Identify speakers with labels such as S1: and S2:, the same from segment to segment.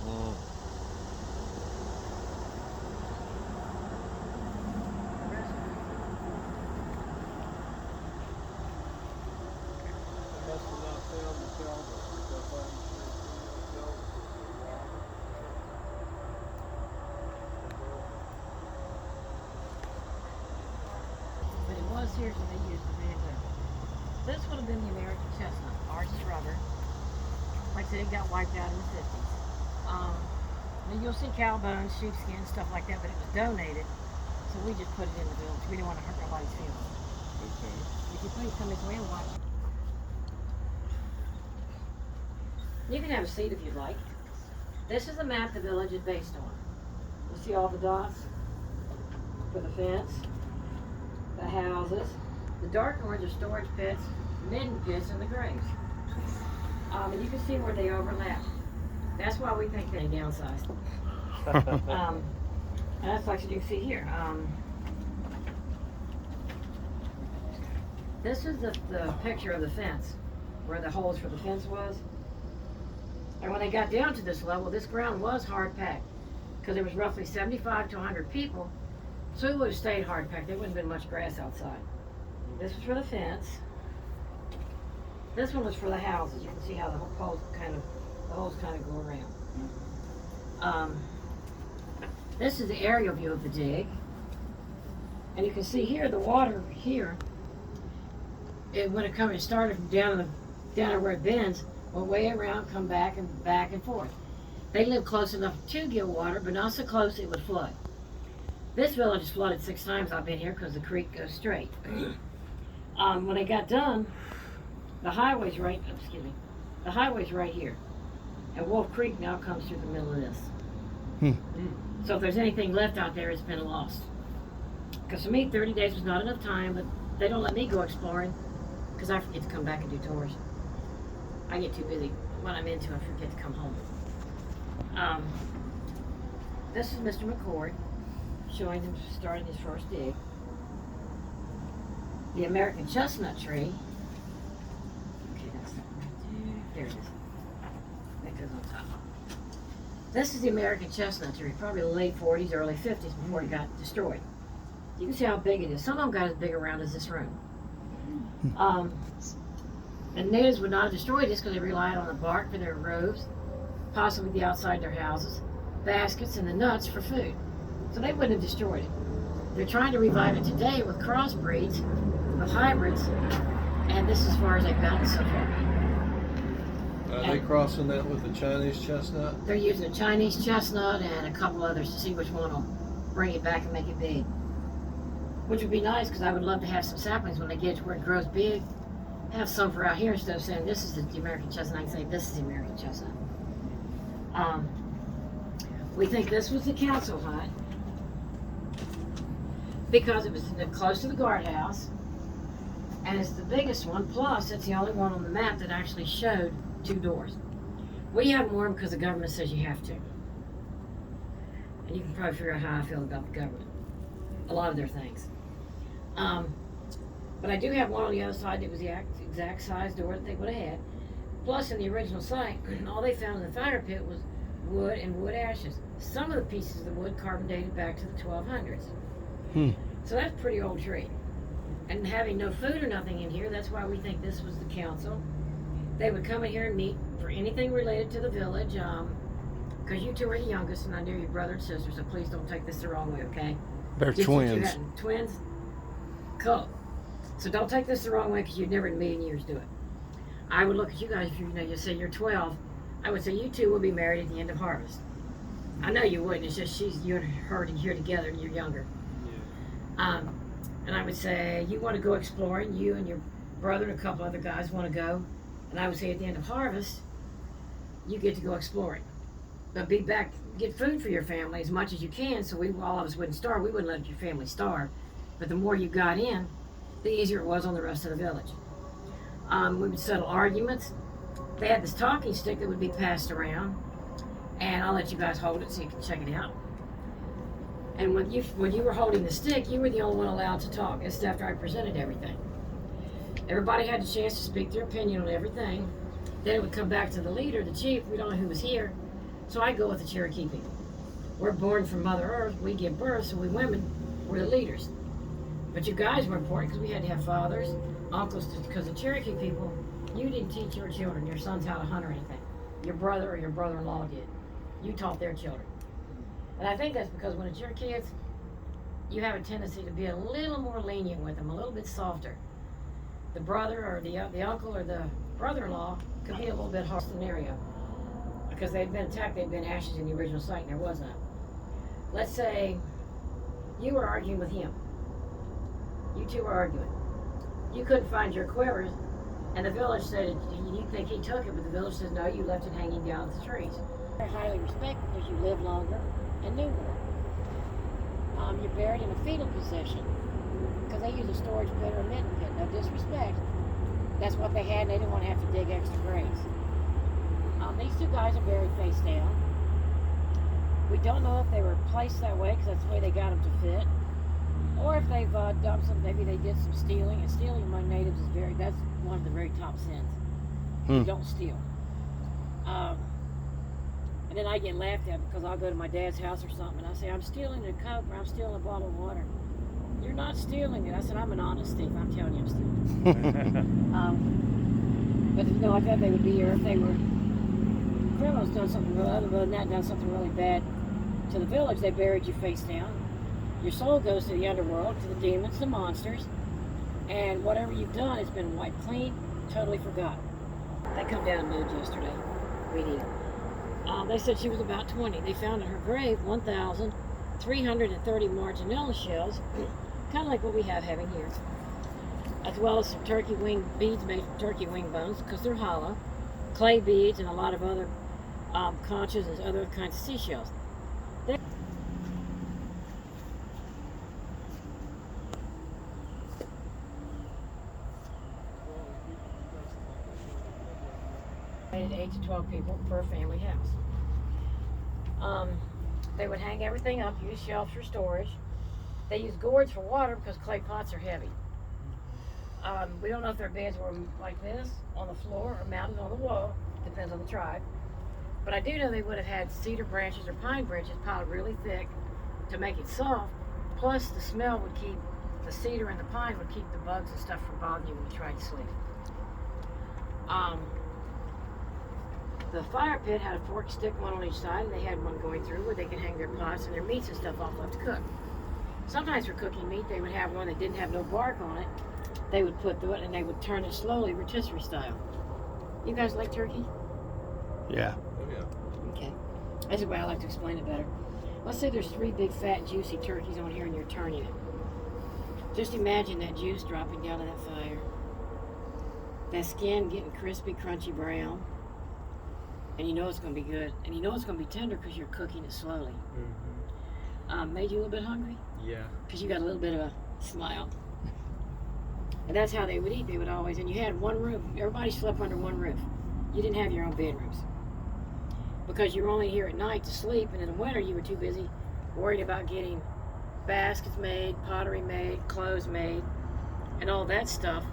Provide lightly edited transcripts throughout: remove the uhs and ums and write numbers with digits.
S1: Mm.
S2: Must have not found the pelvis because I'm sure the pelvis is so long.
S3: But it was here, so they used the big one. This would have been the American chestnut, arched rubber. Like I said, it got wiped out in the 50s. Then you'll see cow bones, sheepskin, stuff like that, but it was donated, so we just put it in the village. We didn't want to hurt nobody's feelings.
S1: Okay.
S3: If you please come this way and watch. You can have a seat if you'd like. This is the map the village is based on. You see all the dots for the fence, the houses. The dark orange are storage pits, midden pits, and the graves. And you can see where they overlap. That's why we think they downsized. And that's like you can see here. This is the picture of the fence, where the holes for the fence was. And when they got down to this level, this ground was hard packed, because there was roughly 75 to 100 people, so it would have stayed hard packed. There wouldn't have been much grass outside. This was for the fence. This one was for the houses. You can see how the holes kind of go around. This is the aerial view of the dig, and you can see here the water here. When it started from down where it bends, went way around, come back and forth. They lived close enough to get water, but not so close it would flood. This village is flooded 6 times I've been here because the creek goes straight. When they got done, the highway's right here. And Wolf Creek now comes through the middle of this. So if there's anything left out there, it's been lost. Because for me, 30 days was not enough time, but they don't let me go exploring because I forget to come back and do tours. I get too busy. What I'm into, I forget to come home. This is Mr. McCord showing him starting his first dig. The American chestnut tree. Okay, that's not right there. There it is. That goes on top. This is the American chestnut tree, probably the late 40s, early 50s before it got destroyed. You can see how big it is. Some of them got as big around as this room. And natives would not have destroyed this because they relied on the bark for their robes, possibly the outside their houses, baskets, and the nuts for food. So they wouldn't have destroyed it. They're trying to revive it today with crossbreeds of hybrids, and this is as far as they've gotten so far.
S2: Are they crossing that with the Chinese chestnut?
S3: They're using a Chinese chestnut and a couple others to see which one will bring it back and make it big. Which would be nice because I would love to have some saplings when they get to where it grows big. Have some for out here instead of saying this is the American chestnut. I can say this is the American chestnut. We think this was the council hut because it was close to the guardhouse and it's the biggest one, plus it's the only one on the map that actually showed 2 doors. We have more because the government says you have to. And you can probably figure out how I feel about the government. A lot of their things. But I do have one on the other side that was the exact size door that they would have had. Plus in the original site, all they found in the fire pit was wood and wood ashes. Some of the pieces of the wood carbon dated back to the 1200s. So that's a pretty old tree. And having no food or nothing in here, that's why we think this was the council. They would come in here and meet for anything related to the village, because you 2 are the youngest, and I know your brother and sister, so please don't take this the wrong way, okay?
S1: They're twins.
S3: Twins? Cool. So don't take this the wrong way because you'd never in a million years do it. I would look at you guys, if you say you're 12, I would say you 2 will be married at the end of harvest. I know you wouldn't, it's just you and her here together and you're younger. Yeah. And I would say you want to go exploring, you and your brother and a couple other guys want to go, and I would say at the end of harvest, you get to go exploring. But be back, get food for your family as much as you can so all of us wouldn't starve. We wouldn't let your family starve. But the more you got in, the easier it was on the rest of the village. We would settle arguments. They had this talking stick that would be passed around, and I'll let you guys hold it so you can check it out. And when you were holding the stick, you were the only one allowed to talk. It's after I presented everything. Everybody had the chance to speak their opinion on everything. Then it would come back to the leader, the chief. We don't know who was here. So I go with the Cherokee people. We're born from Mother Earth. We give birth, so we women, we're the leaders. But you guys were important because we had to have fathers, uncles, because the Cherokee people, you didn't teach your children, your sons, how to hunt or anything. Your brother or your brother-in-law did. You taught their children. And I think that's because when it's your kids, you have a tendency to be a little more lenient with them, a little bit softer. The brother or the uncle or the brother-in-law could be a little bit hard scenario because they'd been attacked, they'd been ashes in the original site, and there was none. Let's say you were arguing with him. You two were arguing. You couldn't find your quivers, and the village said you think he took it, but the village says no, you left it hanging down the trees. They're highly respected because you live longer and knew more. You're buried in a fetal position because they use a storage pit or a mitten pit. No disrespect. That's what they had, and they didn't want to have to dig extra graves. These two guys are buried face down. We don't know if they were placed that way because that's the way they got them to fit, or if they've done some. Maybe they did some stealing, and stealing among natives is that's one of the very top sins. You don't steal. And then I get laughed at because I'll go to my dad's house or something and I say, I'm stealing a Coke or I'm stealing a bottle of water. You're not stealing it. I said, I'm an honest thief. I'm telling you I'm stealing. But you know, I thought they would be here if they were criminals done something really, other than that, done something really bad to the village. They buried you face down. Your soul goes to the underworld, to the demons, the monsters, and whatever you've done has been wiped clean, totally forgotten. They come down and moved yesterday. We need them. They said she was about 20. They found in her grave 1,330 marginella shells, kind of like what we have having here, as well as some turkey wing beads made from turkey wing bones because they're hollow, clay beads, and a lot of other conchas and other kinds of seashells. Eight to 12 people per family house. They would hang everything up, use shelves for storage. They use gourds for water because clay pots are heavy. We don't know if their beds were like this, on the floor, or mounted on the wall. Depends on the tribe. But I do know they would have had cedar branches or pine branches piled really thick to make it soft. Plus, the smell would keep, the cedar and the pine would keep the bugs and stuff from bothering you when you tried to sleep. The fire pit had a forked stick, one on each side, and they had one going through where they could hang their pots and their meats and stuff off to cook. Sometimes for cooking meat, they would have one that didn't have no bark on it. They would put through it and they would turn it slowly, rotisserie style. You guys like turkey?
S1: Yeah.
S2: Oh, yeah.
S3: Okay. That's the way I like to explain it better. Let's say there's 3 big, fat, juicy turkeys on here and you're turning it. Just imagine that juice dropping down to that fire. That skin getting crispy, crunchy brown. And you know it's going to be good. And you know it's going to be tender because you're cooking it slowly.
S2: Mm-hmm.
S3: Made you a little bit hungry?
S2: Yeah.
S3: Because you got a little bit of a smile. And that's how they would eat. They would always, and you had one room. Everybody slept under one roof. You didn't have your own bedrooms. Because you were only here at night to sleep, and in the winter you were too busy worried about getting baskets made, pottery made, clothes made, and all that stuff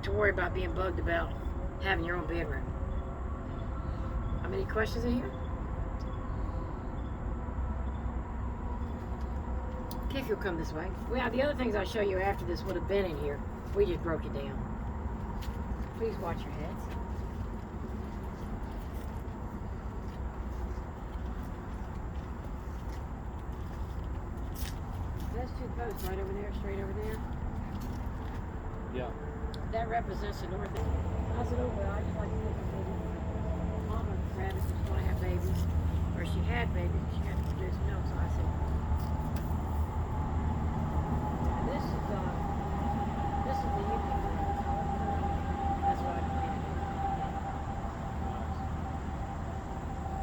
S3: to worry about being bugged about having your own bedroom. Any questions in here? Okay, if you'll come this way. Well, the other things I'll show you after this would have been in here. We just broke it down. Please watch your heads. That's 2 posts right over there, straight over there.
S2: Yeah.
S3: That represents the north end. I said, oh, well, I just like to look at babies. Mama rabbits just want to have babies. Or she had babies, she had to produce milk, so I said, this is the Union rabbits. That's what I planted.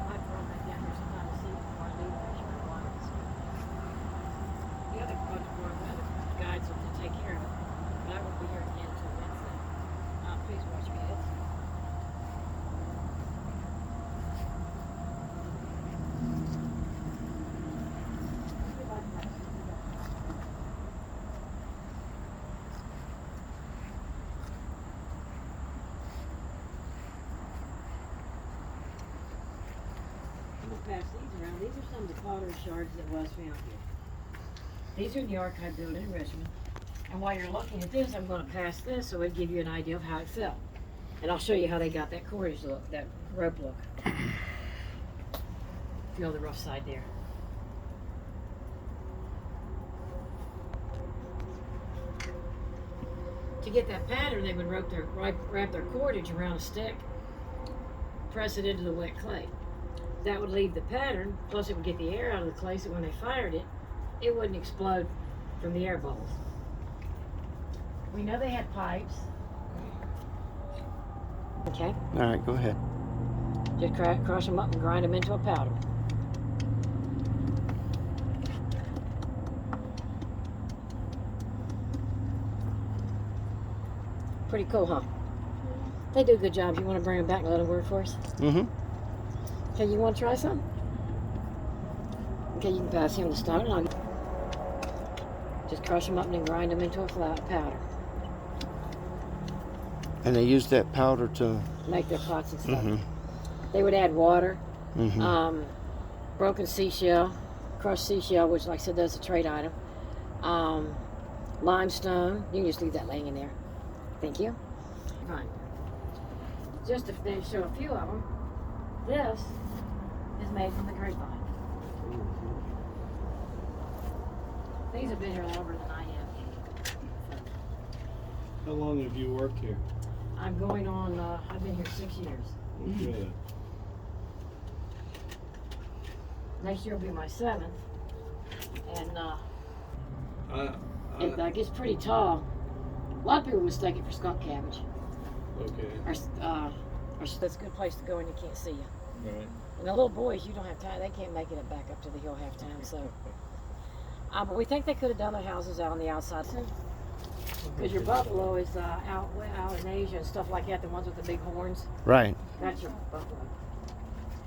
S3: I throw that down there sometimes to see before I leave, make sure I water it. The other bunch more other guides will take care of it. But I won't be here again until Wednesday. Please watch your heads. pass these around. These are some of the pottery shards that was found here. These are in the archive building in Richmond. And while you're looking at this, I'm going to pass this so it'll give you an idea of how it felt. And I'll show you how they got that cordage look, that rope look. Feel the rough side there. To get that pattern, they would wrap their cordage around a stick, press it into the wet clay. That would leave the pattern, plus it would get the air out of the clay so when they fired it, it wouldn't explode from the air bubbles. We know they had pipes. Okay?
S4: All right, go ahead.
S3: Just crush them up and grind them into a powder. Pretty cool, huh? They do a good job. You want to bring them back and let them work for us?
S4: Mm-hmm.
S3: Okay, you want to try some? Okay, you can pass him the stone. Just crush them up and then grind them into a flat powder.
S4: And they use that powder to
S3: Make their pots and stuff.
S4: Mm-hmm.
S3: They would add water,
S4: Mm-hmm.
S3: Broken seashell, crushed seashell, which, like I said, that's a trade item. Limestone. You can just leave that laying in there. Thank you. Fine. Just to show a few of them, this is made from the grapevine. These have been here longer than I have.
S1: How long have you worked here?
S3: I'm going on, I've been here 6 years.
S1: Good.
S3: Next year will be my 7th. And it gets pretty tall. A lot of people mistake it for skunk cabbage.
S1: Okay.
S3: That's a good place to go and you can't see you.
S1: Right.
S3: And the little boys, you don't have time. They can't make it back up to the hill half time. So, but we think they could have done their houses out on the outside. Because your buffalo is out in Asia and stuff like that. The ones with the big horns.
S4: Right.
S3: That's your buffalo.